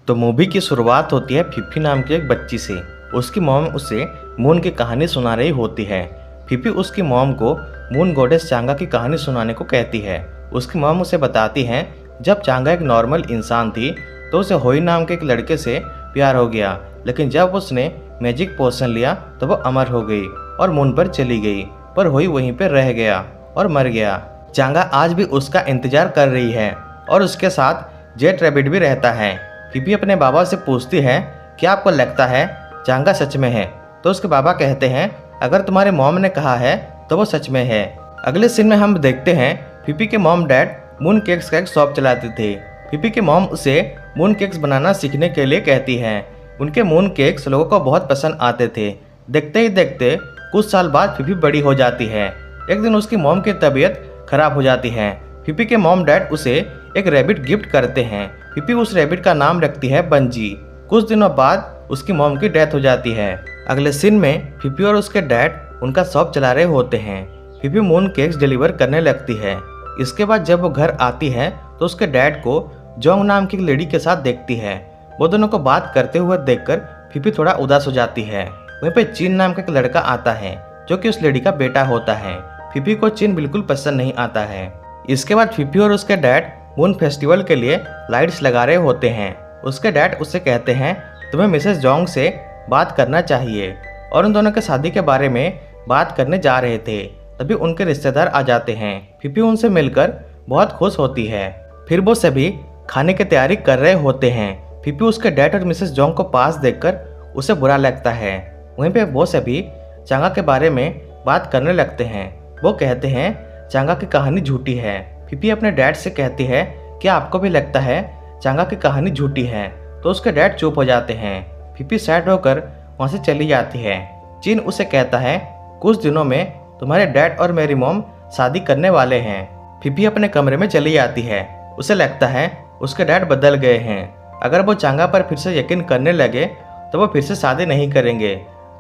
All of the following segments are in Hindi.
तो मूवी की शुरुआत होती है फिफी नाम की एक बच्ची से। उसकी मॉम उसे मून की कहानी सुना रही होती है। फिफी उसकी मॉम को मून गॉडेस चांगा की कहानी सुनाने को कहती है। उसकी मॉम उसे बताती है जब चांगा एक नॉर्मल इंसान थी तो उसे होई नाम के एक लड़के से प्यार हो गया, लेकिन जब उसने मैजिक पोशन लिया तो वो अमर हो गई और मून पर चली गई, पर होई वहीं पर रह गया और मर गया। चांगा आज भी उसका इंतजार कर रही है और उसके साथ जेट रैबिट भी रहता है। फिफी अपने बाबा से पूछती है क्या आपको लगता है चांगा सच में है? तो उसके बाबा कहते हैं अगर तुम्हारे मॉम ने कहा है तो वो सच में है। अगले सीन में हम देखते हैं फिफी के मॉम डैड मून केक्स का एक शॉप चलाते थे। फिफी के मॉम उसे मून केक्स बनाना सीखने के लिए कहती हैं। उनके मून केक्स लोगों को बहुत पसंद आते थे। देखते ही देखते कुछ साल बाद फिफी बड़ी हो जाती है। एक दिन उसकी मॉम की तबीयत खराब हो जाती है। फिफी के मॉम डैड उसे एक रैबिट गिफ्ट करते हैं। फिफी उस रैबिट का नाम रखती है बंजी। कुछ दिनों बाद उसकी मॉम की डेथ हो जाती है। अगले सीन में फिफी और उसके डैड उनका शॉप चला रहे होते हैं। फिफी मून केक्स डिलीवर करने लगती है। इसके बाद जब वो घर आती है तो उसके डैड को जोंग नाम की एक लेडी के साथ देखती है। वो दोनों को बात करते हुए देखकर फिफी थोड़ा उदास हो जाती है। वहीं पे चीन नाम का एक लड़का आता है जो कि उस लेडी का बेटा होता है। फिफी को चीन बिल्कुल पसंद नहीं आता है। इसके बाद फिफी और उसके डैड मून फेस्टिवल के लिए लाइट्स लगा रहे होते हैं। उसके डैड उससे कहते हैं तुम्हें मिसेस जोंग से बात करना चाहिए, और उन दोनों के शादी के बारे में बात करने जा रहे थे। तभी उनके रिश्तेदार आ जाते हैं। फिफी उनसे मिलकर बहुत खुश होती है। फिर वो सभी खाने की तैयारी कर रहे होते हैं। फिफी उसके डैड और मिसेस जोंग को पास देखकर उसे बुरा लगता है। वहीं पे वो सभी चांगा के बारे में बात करने लगते हैं। वो कहते हैं चांगा की कहानी झूठी है। फिफी अपने डैड से कहती है क्या आपको भी लगता है चांगा की कहानी झूठी है? तो उसके डैड चुप हो जाते हैं। फिफी सैड होकर वहाँ से चली जाती है। चीन उसे कहता है कुछ दिनों में तुम्हारे डैड और मेरी मॉम शादी करने वाले हैं। फिफी अपने कमरे में चली जाती है। उसे लगता है उसके डैड बदल गए हैं। अगर वो चांगा पर फिर से यकीन करने लगे तो वो फिर से शादी नहीं करेंगे।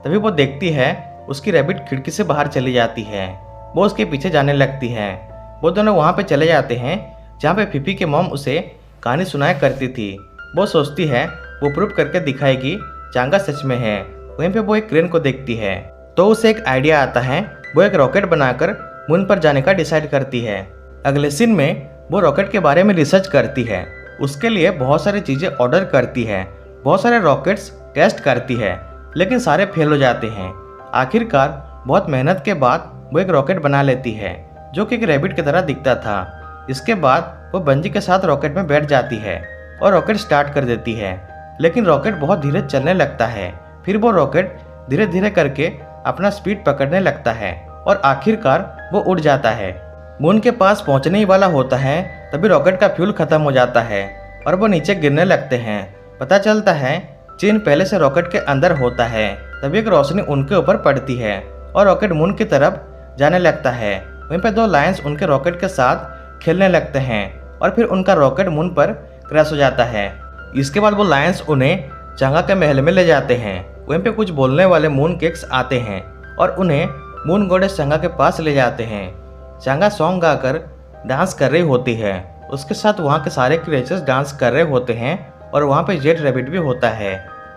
तभी वो देखती है उसकी रैबिट खिड़की से बाहर चली जाती है। वो उसके पीछे जाने लगती है। वो दोनों वहाँ पे चले जाते हैं जहाँ पे फिफी के मॉम उसे कहानी सुनाया करती थी। वो सोचती है वो प्रूव करके दिखाएगी चांगा सच में है। वहीं पे वो एक क्रेन को देखती है तो उसे एक आइडिया आता है। वो एक रॉकेट बनाकर मून पर जाने का डिसाइड करती है। अगले सीन में वो रॉकेट के बारे में रिसर्च करती है। उसके लिए बहुत सारी चीज़ें ऑर्डर करती है। बहुत सारे रॉकेट्स टेस्ट करती है, लेकिन सारे फेल हो जाते हैं। आखिरकार बहुत मेहनत के बाद वो एक रॉकेट बना लेती है जो कि एक रैबिट की तरह दिखता था। इसके बाद वो बंजी के साथ रॉकेट में बैठ जाती है और रॉकेट स्टार्ट कर देती है, लेकिन रॉकेट बहुत धीरे चलने लगता है। फिर वो रॉकेट धीरे धीरे करके अपना स्पीड पकड़ने लगता है और आखिरकार वो उड़ जाता है। मून के पास पहुंचने ही वाला होता है तभी रॉकेट का फ्यूल खत्म हो जाता है और वो नीचे गिरने लगते हैं। पता चलता है चीन पहले से रॉकेट के अंदर होता है। तभी एक रोशनी उनके ऊपर पड़ती है और रॉकेट मून की तरफ जाने लगता है। वहीं पे दो लायंस उनके रॉकेट के साथ खेलने लगते हैं और फिर उनका रॉकेट मून पर क्रैश हो जाता है। इसके बाद वो लायंस उन्हें चांगा के महल में ले जाते हैं। वहीं पे कुछ बोलने वाले मून केक्स आते हैं और उन्हें मून गॉडेस चांगा के पास ले जाते हैं। चांगा सॉन्ग गाकर डांस कर रही होती है। उसके साथ वहाँ के सारे क्रिएचर्स डांस कर रहे होते हैं और वहाँ पे जेट रैबिट भी होता है।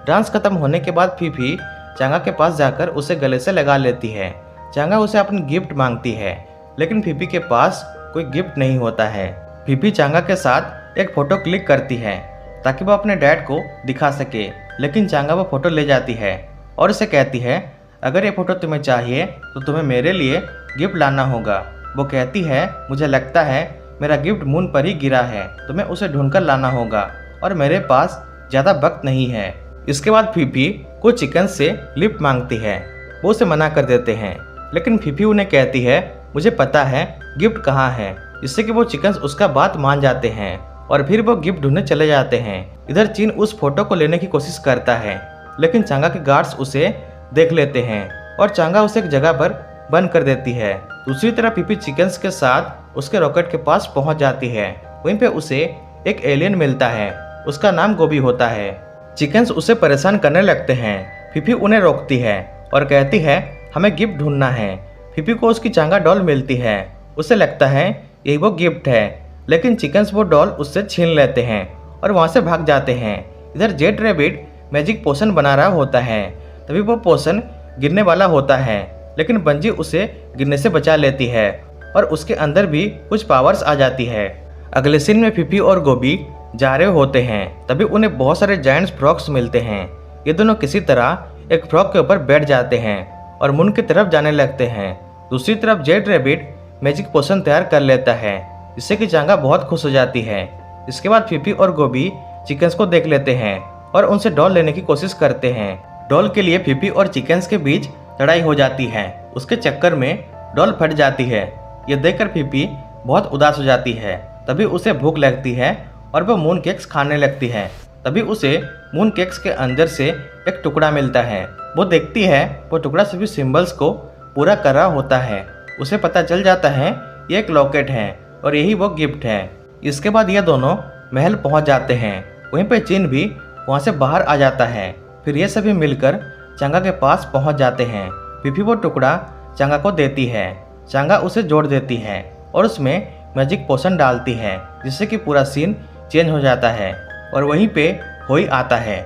डांस खत्म होने के बाद फिफी चांगा के पास जाकर उसे गले से लगा लेती है। चांगा उसे अपनी गिफ्ट मांगती है, लेकिन फिफी के पास कोई गिफ्ट नहीं होता है। फिफी चांगा के साथ एक फ़ोटो क्लिक करती है ताकि वो अपने डैड को दिखा सके, लेकिन चांगा वो फ़ोटो ले जाती है और उसे कहती है अगर ये फ़ोटो तुम्हें चाहिए तो तुम्हें मेरे लिए गिफ्ट लाना होगा। वो कहती है मुझे लगता है मेरा गिफ्ट मून पर ही गिरा है, तुम्हें उसे ढूंढकर लाना होगा और मेरे पास ज़्यादा वक्त नहीं है। इसके बाद फिफी कुछ चिकन से लिफ्ट मांगती है। वो उसे मना कर देते हैं, लेकिन फिफी उन्हें कहती है मुझे पता है गिफ्ट कहाँ है, जिससे कि वो चिकन्स उसका बात मान जाते हैं और फिर वो गिफ्ट ढूंढने चले जाते हैं। इधर चीन उस फोटो को लेने की कोशिश करता है, लेकिन चांगा के गार्ड्स उसे देख लेते हैं और चांगा उसे एक जगह पर बंद कर देती है। दूसरी तरफ फिफी चिकन्स के साथ उसके रॉकेट के पास पहुंच जाती है। वहीं पे उसे एक एलियन मिलता है, उसका नाम गोभी होता है। चिकन्स उसे परेशान करने लगते हैं। फिफी उन्हें रोकती है और कहती है हमें गिफ्ट ढूंढना है। फिफी को उसकी चांगा डॉल मिलती है। उसे लगता है यही वो गिफ्ट है, लेकिन चिकन्स वो डॉल उससे छीन लेते हैं और वहाँ से भाग जाते हैं। इधर जेड रैबिट मैजिक पोशन बना रहा होता है। तभी वो पोशन गिरने वाला होता है, लेकिन बंजी उसे गिरने से बचा लेती है और उसके अंदर भी कुछ पावर्स आ जाती है। अगले सीन में फिफी और गोभी जा रहे होते हैं। तभी उन्हें बहुत सारे जायंट्स फ्रॉग्स मिलते हैं। ये दोनों किसी तरह एक फ्रॉग के ऊपर बैठ जाते हैं और मून की तरफ जाने लगते हैं। दूसरी तरफ जेड रैबिट मैजिक पोशन तैयार कर लेता है, जिससे कि चांगा बहुत खुश हो जाती है। इसके बाद फिफी और गोभी चिकन्स को देख लेते हैं और उनसे डॉल लेने की कोशिश करते हैं। डॉल के लिए फिफी और चिकन्स के बीच लड़ाई हो जाती है। उसके चक्कर में डॉल फट जाती है। ये देखकर फिफी बहुत उदास हो जाती है। तभी उसे भूख लगती है और वह मून केक्स खाने लगती है। तभी उसे मून केक्स के अंदर से एक टुकड़ा मिलता है। वो देखती है वो टुकड़ा सभी सिंबल्स को पूरा कर रहा होता है। उसे पता चल जाता है ये एक लॉकेट है और यही वो गिफ्ट है। इसके बाद ये दोनों महल पहुंच जाते हैं। वहीं पे चिन भी वहां से बाहर आ जाता है। फिर ये सभी मिलकर चांगा के पास पहुंच जाते हैं। फिफी वो टुकड़ा चांगा को देती है। चांगा उसे जोड़ देती है और उसमें मैजिक पोशन डालती है, जिससे कि पूरा सीन चेंज हो जाता है। और वहीं पे होई आता है।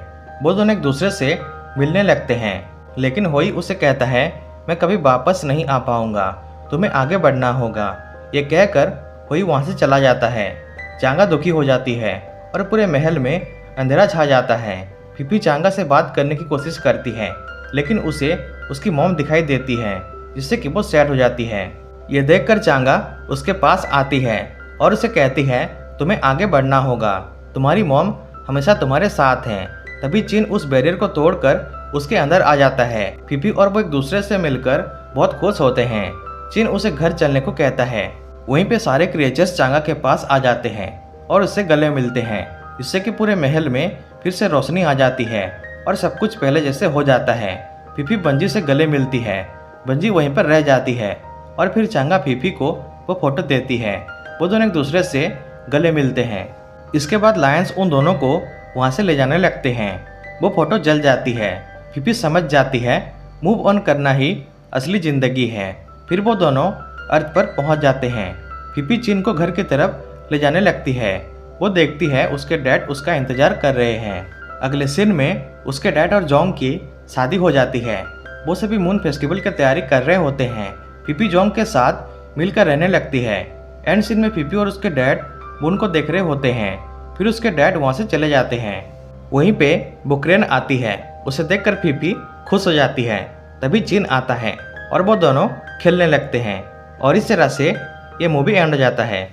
वो दोनों एक दूसरे से मिलने लगते हैं, लेकिन होई उसे कहता है मैं कभी वापस नहीं आ पाऊंगा, तुम्हें आगे बढ़ना होगा। ये कहकर होई वहाँ से चला जाता है। चांगा दुखी हो जाती है और पूरे महल में अंधेरा छा जाता है। फिफी चांगा से बात करने की कोशिश करती है, लेकिन उसे उसकी मॉम दिखाई देती है, जिससे कि वो सैड हो जाती है। ये देखकर चांगा उसके पास आती है और उसे कहती है तुम्हें आगे बढ़ना होगा, तुम्हारी मॉम हमेशा तुम्हारे साथ हैं। तभी चिन उस बैरियर को तोड़कर उसके अंदर आ जाता है। फिफी और वो एक दूसरे से मिलकर बहुत खुश होते हैं। चिन उसे घर चलने को कहता है। वहीं पे सारे क्रिएचर्स चांगा के पास आ जाते हैं और उससे गले मिलते हैं, जिससे कि पूरे महल में फिर से रोशनी आ जाती है और सब कुछ पहले जैसे हो जाता है। फिफी बंजी से गले मिलती है। बंजी वहीं पर रह जाती है और फिर चांगा फिफी को वो फोटो देती है। वो दोनों एक दूसरे से गले मिलते हैं। इसके बाद लायंस उन दोनों को वहाँ से ले जाने लगते हैं। वो फोटो जल जाती है। फिफी समझ जाती है मूव ऑन करना ही असली जिंदगी है। फिर वो दोनों अर्थ पर पहुँच जाते हैं। फिफी चिन को घर की तरफ ले जाने लगती है। वो देखती है उसके डैड उसका इंतजार कर रहे हैं। अगले सीन में उसके डैड और जोंग की शादी हो जाती है। वो सभी मून फेस्टिवल की तैयारी कर रहे होते हैं। फिफी जोंग के साथ मिलकर रहने लगती है। एंड सीन में फिफी और उसके डैड मून को देख रहे होते हैं। फिर उसके डैड वहाँ से चले जाते हैं। वहीं पे बुकरेन आती है। उसे देखकर फिफी खुश हो जाती है। तभी चिन आता है और वो दोनों खेलने लगते हैं और इस तरह से ये मूवी एंड हो जाता है।